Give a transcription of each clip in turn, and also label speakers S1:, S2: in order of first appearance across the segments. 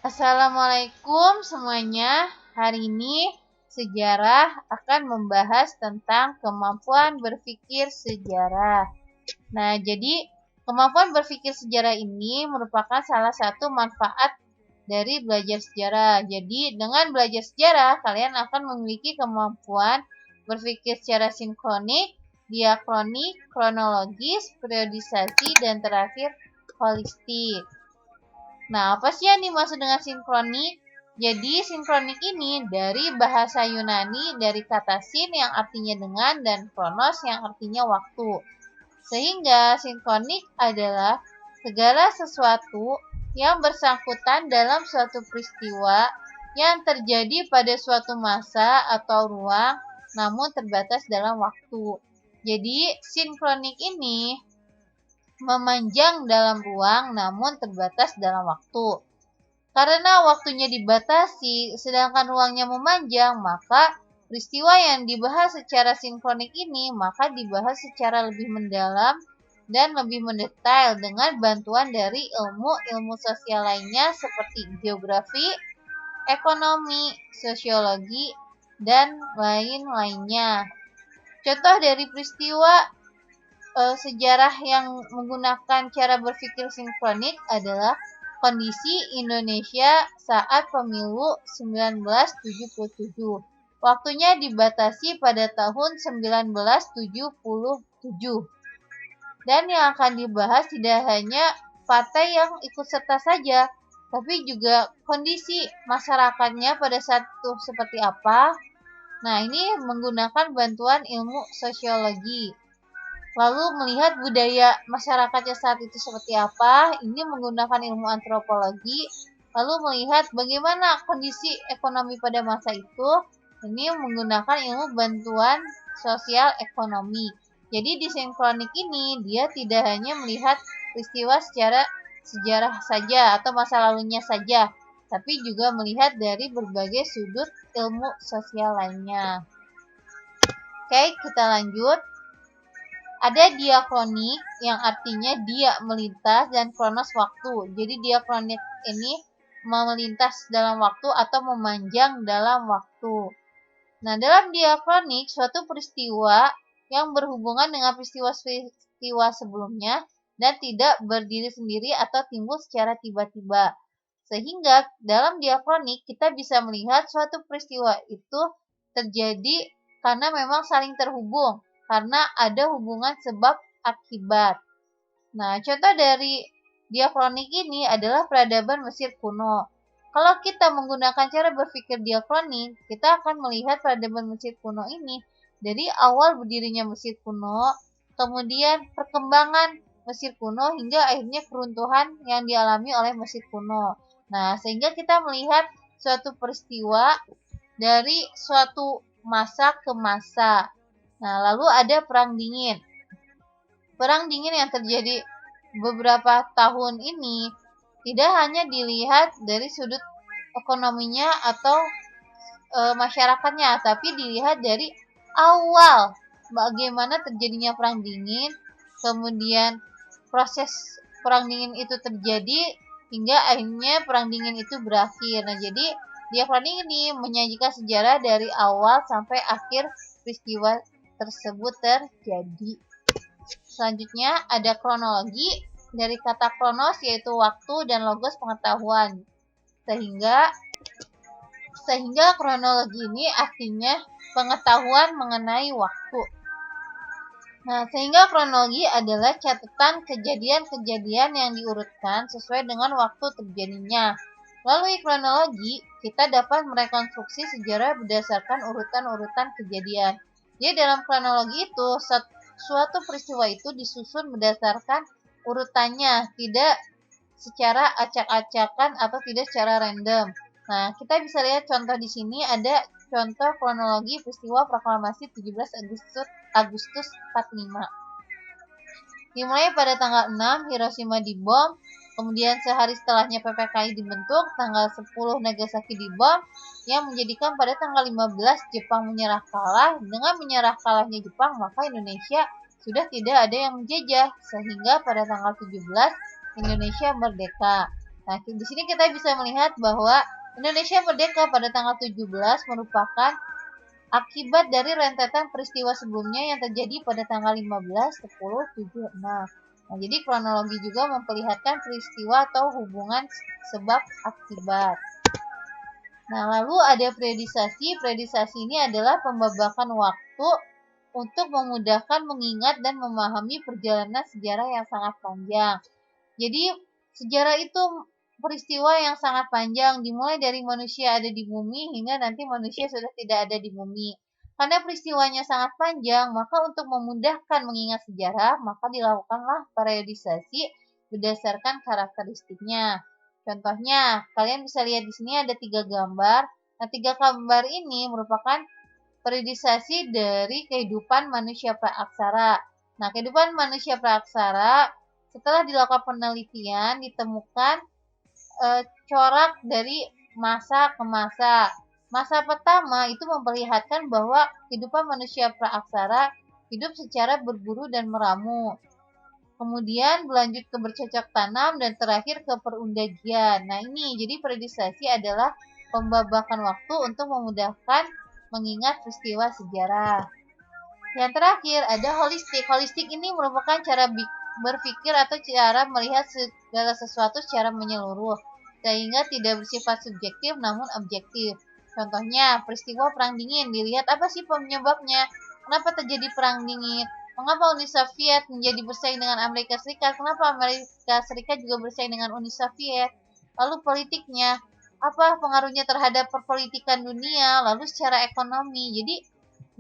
S1: Assalamualaikum semuanya. Hari ini sejarah akan membahas tentang kemampuan berpikir sejarah. Nah, jadi kemampuan berpikir sejarah ini merupakan salah satu manfaat dari belajar sejarah. Jadi, dengan belajar sejarah, kalian akan memiliki kemampuan berpikir secara sinkronik, diakronik, kronologis, periodisasi, dan terakhir holistik. Nah, apa sih yang dimaksud dengan sinkronik? Jadi, sinkronik ini dari bahasa Yunani dari kata sin yang artinya dengan dan kronos yang artinya waktu. Sehingga sinkronik adalah segala sesuatu yang bersangkutan dalam suatu peristiwa yang terjadi pada suatu masa atau ruang namun terbatas dalam waktu. Jadi, sinkronik ini memanjang dalam ruang namun terbatas dalam waktu. Karena waktunya dibatasi, sedangkan ruangnya memanjang, maka peristiwa yang dibahas secara sinkronik ini maka dibahas secara lebih mendalam dan lebih mendetail dengan bantuan dari ilmu-ilmu sosial lainnya seperti geografi, ekonomi, sosiologi, dan lain-lainnya. Contoh dari peristiwa sejarah yang menggunakan cara berpikir sinkronik adalah kondisi Indonesia saat pemilu 1977. Waktunya dibatasi pada tahun 1977. Dan yang akan dibahas tidak hanya partai yang ikut serta saja, tapi juga kondisi masyarakatnya pada saat itu seperti apa. Nah, ini menggunakan bantuan ilmu sosiologi. Lalu melihat budaya masyarakatnya saat itu seperti apa, ini menggunakan ilmu antropologi. Lalu melihat bagaimana kondisi ekonomi pada masa itu, ini menggunakan ilmu bantuan sosial ekonomi. Jadi di sinkronik ini dia tidak hanya melihat peristiwa secara sejarah saja atau masa lalunya saja, tapi juga melihat dari berbagai sudut ilmu sosial lainnya. Oke, kita lanjut. Ada diakronik yang artinya dia melintas dan kronos waktu. Jadi diakronik ini melintas dalam waktu atau memanjang dalam waktu. Nah, dalam diakronik suatu peristiwa yang berhubungan dengan peristiwa sebelumnya dan tidak berdiri sendiri atau timbul secara tiba-tiba. Sehingga dalam diakronik kita bisa melihat suatu peristiwa itu terjadi karena memang saling terhubung, karena ada hubungan sebab akibat. Nah, contoh dari diakronik ini adalah peradaban Mesir kuno. Kalau kita menggunakan cara berpikir diakronik, kita akan melihat peradaban Mesir kuno ini dari awal berdirinya Mesir kuno, kemudian perkembangan Mesir kuno hingga akhirnya keruntuhan yang dialami oleh Mesir kuno. Nah, sehingga kita melihat suatu peristiwa dari suatu masa ke masa. Nah, lalu ada Perang Dingin. Perang Dingin yang terjadi beberapa tahun ini tidak hanya dilihat dari sudut ekonominya atau masyarakatnya, tapi dilihat dari awal bagaimana terjadinya Perang Dingin, kemudian proses Perang Dingin itu terjadi hingga akhirnya Perang Dingin itu berakhir. Nah, jadi diakronik ini menyajikan sejarah dari awal sampai akhir peristiwa tersebut terjadi. Selanjutnya ada kronologi dari kata kronos yaitu waktu dan logos pengetahuan. Sehingga kronologi ini artinya pengetahuan mengenai waktu. Nah, sehingga kronologi adalah catatan kejadian-kejadian yang diurutkan sesuai dengan waktu terjadinya. Melalui kronologi, kita dapat merekonstruksi sejarah berdasarkan urutan-urutan kejadian. Jadi dalam kronologi itu, suatu peristiwa itu disusun berdasarkan urutannya, tidak secara acak-acakan atau tidak secara random. Nah, kita bisa lihat contoh di sini ada contoh kronologi peristiwa proklamasi 17 Agustus 45. Dimulai pada tanggal 6 Hiroshima dibom, kemudian sehari setelahnya PPKI dibentuk, tanggal 10 Nagasaki dibom, yang menjadikan pada tanggal 15 Jepang menyerah kalah. Dengan menyerah kalahnya Jepang, maka Indonesia sudah tidak ada yang menjajah, sehingga pada tanggal 17 Indonesia merdeka. Nah, di sini kita bisa melihat bahwa Indonesia merdeka pada tanggal 17 merupakan akibat dari rentetan peristiwa sebelumnya yang terjadi pada tanggal 15, 10, 7, 6. Nah, jadi kronologi juga memperlihatkan peristiwa atau hubungan sebab akibat. Nah, lalu ada periodisasi. Periodisasi ini adalah pembabakan waktu untuk memudahkan mengingat dan memahami perjalanan sejarah yang sangat panjang. Jadi, sejarah itu peristiwa yang sangat panjang, dimulai dari manusia ada di bumi hingga nanti manusia sudah tidak ada di bumi. Karena peristiwanya sangat panjang, maka untuk memudahkan mengingat sejarah, maka dilakukanlah periodisasi berdasarkan karakteristiknya. Contohnya, kalian bisa lihat di sini ada 3 gambar. Nah, 3 gambar ini merupakan periodisasi dari kehidupan manusia praaksara. Nah, kehidupan manusia praaksara setelah dilakukan penelitian ditemukan corak dari masa ke masa. Masa pertama itu memperlihatkan bahwa kehidupan manusia praaksara hidup secara berburu dan meramu. Kemudian berlanjut ke bercocok tanam dan terakhir ke perundagian. Nah, ini jadi periodisasi adalah pembabakan waktu untuk memudahkan mengingat peristiwa sejarah. Yang terakhir ada holistik. Holistik ini merupakan cara berpikir atau cara melihat segala sesuatu secara menyeluruh, sehingga tidak bersifat subjektif namun objektif. Contohnya, peristiwa Perang Dingin, dilihat apa sih penyebabnya? Kenapa terjadi Perang Dingin? Mengapa Uni Soviet menjadi bersaing dengan Amerika Serikat? Kenapa Amerika Serikat juga bersaing dengan Uni Soviet? Lalu politiknya, apa pengaruhnya terhadap perpolitikan dunia? Lalu secara ekonomi. Jadi,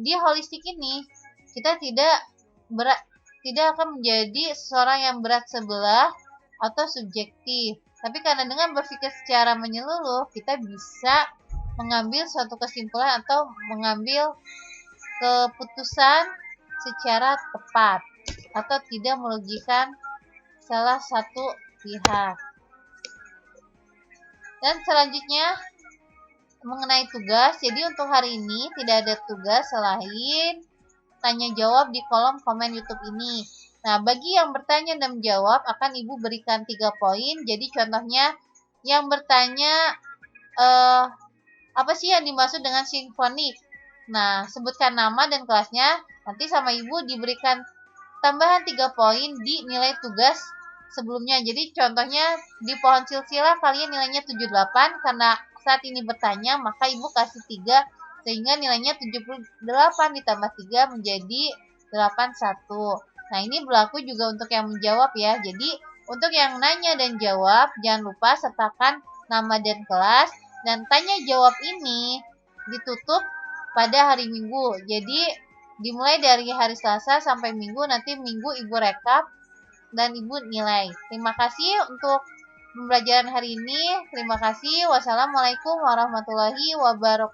S1: di holistik ini kita tidak akan menjadi seseorang yang berat sebelah atau subjektif. Tapi karena dengan berpikir secara menyeluruh, kita bisa mengambil suatu kesimpulan atau mengambil keputusan secara tepat atau tidak merugikan salah satu pihak. Dan selanjutnya mengenai tugas, jadi untuk hari ini tidak ada tugas selain tanya jawab di kolom komen YouTube ini. Nah, bagi yang bertanya dan menjawab akan Ibu berikan 3 poin. Jadi contohnya yang bertanya apa sih yang dimaksud dengan simfonik? Nah, sebutkan nama dan kelasnya. Nanti sama Ibu diberikan tambahan 3 poin di nilai tugas sebelumnya. Jadi contohnya di pohon silsilah kalian nilainya 78 karena saat ini bertanya, maka Ibu kasih 3 sehingga nilainya 78 ditambah 3 menjadi 81. Nah, ini berlaku juga untuk yang menjawab ya. Jadi, untuk yang nanya dan jawab, jangan lupa sertakan nama dan kelas. Dan tanya jawab ini ditutup pada hari Minggu. Jadi, dimulai dari hari Selasa sampai Minggu, nanti Minggu Ibu rekap dan Ibu nilai. Terima kasih untuk pembelajaran hari ini. Terima kasih. Wassalamualaikum warahmatullahi wabarakatuh.